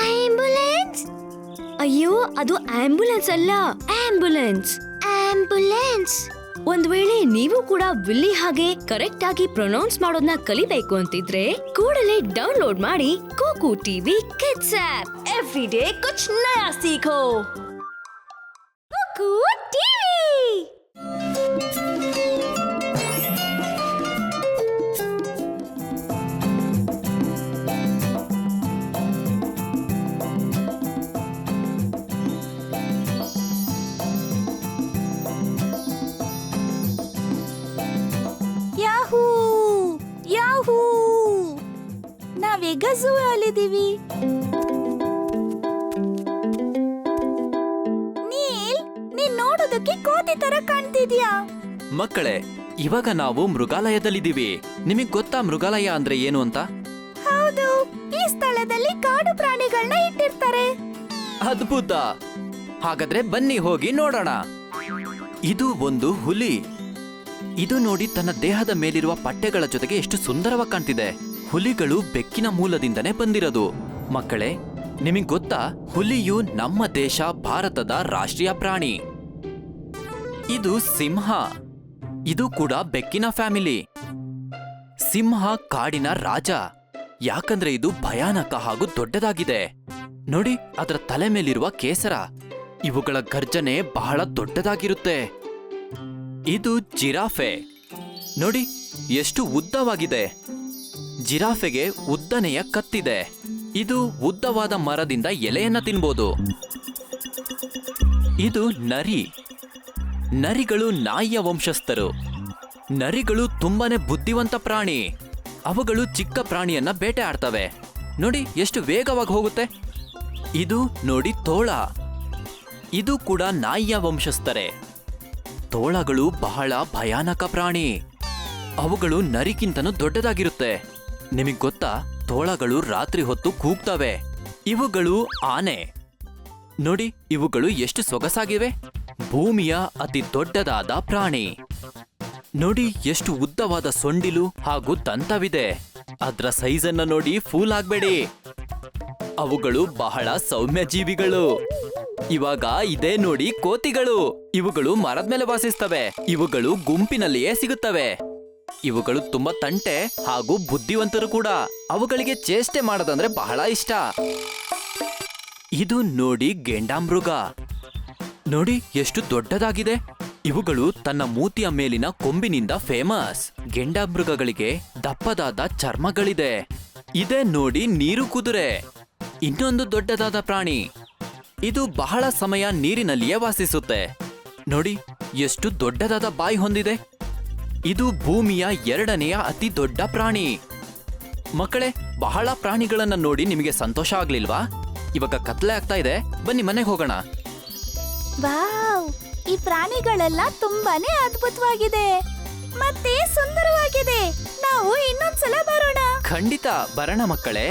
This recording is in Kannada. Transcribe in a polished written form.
ಆಂಬ್ಯುಲೆನ್ಸ್? ಅಯ್ಯೋ, ಅದು ಆಂಬ್ಯುಲೆನ್ಸ್ ಅಲ್ಲ, ಆಂಬ್ಯುಲೆನ್ಸ್. ಆಂಬ್ಯುಲೆನ್ಸ್. ಒಂದ್ ವೇಳೆ ನೀವು ಕೂಡ ವಿಲ್ಲಿ ಹಾಗೆ ಕರೆಕ್ಟ್ ಆಗಿ ಪ್ರೊನೌನ್ಸ್ ಮಾಡೋದನ್ನ ಕಲಿಬೇಕು ಅಂತಿದ್ರೆ ಕೂಡಲೇ ಡೌನ್ಲೋಡ್ ಮಾಡಿ Kooku TV kids app. Every day ಕುಚ್ ನಯಾ ಸೀಖೋ. ಕೂಕು ಟಿವಿ. ಯಾಹೂ ಯಾಹೂ, ನಾವೀಗ ಝೂ ಅಲ್ಲಿದ್ದೀವಿ. ನೀಲ್, ನೀನ್ ನೋಡೋದಕ್ಕೆ ಕೋತಿ ತರ ಕಾಣ್ತಿದ್ಯಾ. ಮಕ್ಕಳೇ, ಇವಾಗ ನಾವು ಮೃಗಾಲಯದಲ್ಲಿದ್ದೀವಿ. ನಿಮಗ್ ಗೊತ್ತಾ ಮೃಗಾಲಯ ಅಂದ್ರೆ ಏನು ಅಂತ? ಹೌದು, ಈ ಸ್ಥಳದಲ್ಲಿ ಕಾಡು ಪ್ರಾಣಿಗಳನ್ನ ಇಟ್ಟಿರ್ತಾರೆ. ಅದ್ಭುತ! ಹಾಗಾದ್ರೆ ಬನ್ನಿ ಹೋಗಿ ನೋಡೋಣ. ಇದು ಒಂದು ಹುಲಿ. ಇದು ನೋಡಿ, ತನ್ನ ದೇಹದ ಮೇಲಿರುವ ಪಟ್ಟೆಗಳ ಜೊತೆಗೆ ಎಷ್ಟು ಸುಂದರವಾಗಿ ಕಾಣ್ತಿದೆ. ಹುಲಿಗಳು ಬೆಕ್ಕಿನ ಮೂಲದಿಂದನೇ ಬಂದಿರೋದು. ಮಕ್ಕಳೇ, ನಿಮಗ್ ಗೊತ್ತಾ, ಹುಲಿಯು ನಮ್ಮ ದೇಶ ಭಾರತದ ರಾಷ್ಟ್ರೀಯ ಪ್ರಾಣಿ. ಇದು ಸಿಂಹ. ಇದು ಕೂಡ ಬೆಕ್ಕಿನ ಫ್ಯಾಮಿಲಿ. ಸಿಂಹ ಕಾಡಿನ ರಾಜ, ಯಾಕಂದ್ರೆ ಇದು ಭಯಾನಕ ಹಾಗೂ ದೊಡ್ಡದಾಗಿದೆ. ನೋಡಿ, ಅದರ ತಲೆ ಮೇಲಿರುವ ಕೇಸರ. ಇವುಗಳ ಗರ್ಜನೆ ಬಹಳ ದೊಡ್ಡದಾಗಿರುತ್ತೆ. ಇದು ಜಿರಾಫೆ. ನೋಡಿ, ಎಷ್ಟು ಉದ್ದವಾಗಿದೆ. ಜಿರಾಫೆಗೆ ಉದ್ದನೆಯ ಕತ್ತಿದೆ. ಇದು ಉದ್ದವಾದ ಮರದಿಂದ ಎಲೆಯನ್ನ ತಿನ್ಬೋದು. ಇದು ನರಿ. ನರಿಗಳು ನಾಯಿಯ ವಂಶಸ್ಥರು. ನರಿಗಳು ತುಂಬಾನೇ ಬುದ್ಧಿವಂತ ಪ್ರಾಣಿ. ಅವುಗಳು ಚಿಕ್ಕ ಪ್ರಾಣಿಯನ್ನ ಬೇಟೆ ಆಡ್ತವೆ. ನೋಡಿ, ಎಷ್ಟು ವೇಗವಾಗಿ ಹೋಗುತ್ತೆ. ಇದು ನೋಡಿ ತೋಳ. ಇದು ಕೂಡ ನಾಯಿಯ ವಂಶಸ್ಥರೇ. ತೋಳಗಳು ಬಹಳ ಭಯಾನಕ ಪ್ರಾಣಿ. ಅವುಗಳು ನರಿಗಿಂತನೂ ದೊಡ್ಡದಾಗಿರುತ್ತೆ. ನಿಮಗ್ ಗೊತ್ತಾ, ತೋಳಗಳು ರಾತ್ರಿ ಹೊತ್ತು ಕೂಗ್ತವೆ. ಇವುಗಳು ಆನೆ. ನೋಡಿ, ಇವುಗಳು ಎಷ್ಟು ಸೊಗಸಾಗಿವೆ. ಭೂಮಿಯ ಅತಿ ದೊಡ್ಡದಾದ ಪ್ರಾಣಿ. ನೋಡಿ, ಎಷ್ಟು ಉದ್ದವಾದ ಸೊಂಡಿಲು ಹಾಗೂ ದಂತವಿದೆ. ಅದ್ರ ಸೈಜನ್ನ ನೋಡಿ ಫೂಲ್ ಆಗ್ಬೇಡಿ. ಅವುಗಳು ಬಹಳ ಸೌಮ್ಯ ಜೀವಿಗಳು. ಇವಾಗ ಇದೇ ನೋಡಿ ಕೋತಿಗಳು. ಇವುಗಳು ಮರದ ಮೇಲೆ ವಾಸಿಸ್ತವೆ. ಇವುಗಳು ಗುಂಪಿನಲ್ಲಿಯೇ ಸಿಗುತ್ತವೆ. ಇವುಗಳು ತುಂಬಾ ತಂಟೆ ಹಾಗೂ ಬುದ್ಧಿವಂತರು ಕೂಡ. ಅವುಗಳಿಗೆ ಚೇಷ್ಟೆ ಮಾಡೋದಂದ್ರೆ ಬಹಳ ಇಷ್ಟ. ಇದು ನೋಡಿ ಗೆಂಡಾಮೃಗ. ನೋಡಿ, ಎಷ್ಟು ದೊಡ್ಡದಾಗಿದೆ. ಇವುಗಳು ತನ್ನ ಮೂತಿಯ ಮೇಲಿನ ಕೊಂಬಿನಿಂದ ಫೇಮಸ್. ಗೆಂಡಾಮೃಗಗಳಿಗೆ ದಪ್ಪದಾದ ಚರ್ಮಗಳಿದೆ. ಇದೇ ನೋಡಿ ನೀರು ಕುದುರೆ. ಇನ್ನೊಂದು ದೊಡ್ಡದಾದ ಪ್ರಾಣಿ. ಇದು ಬಹಳ ಸಮಯ ನೀರಿನಲ್ಲಿಯೇ ವಾಸಿಸುತ್ತೆ. ನೋಡಿ, ಎಷ್ಟು ದೊಡ್ಡದಾದ ಬಾಯಿ ಹೊಂದಿದೆ. ಇದು ಭೂಮಿಯ ಎರಡನೆಯ ಅತಿ ದೊಡ್ಡ ಪ್ರಾಣಿ. ಮಕ್ಕಳೇ, ಬಹಳ ಪ್ರಾಣಿಗಳನ್ನ ನೋಡಿ ನಿಮಗೆ ಸಂತೋಷ ಆಗ್ಲಿಲ್ವಾ? ಇವಾಗ ಕತ್ಲೆ ಆಗ್ತಾ ಇದೆ, ಬನ್ನಿ ಮನೆಗೆ ಹೋಗೋಣ. ವಾವ್, ಈ ಪ್ರಾಣಿಗಳೆಲ್ಲ ತುಂಬಾನೇ ಅದ್ಭುತವಾಗಿದೆ ಮತ್ತೆ ಸುಂದರವಾಗಿದೆ. ನಾವು ಇನ್ನೊಂದ್ಸಲ ಬರೋಣ. ಖಂಡಿತ ಬರೋಣ ಮಕ್ಕಳೇ.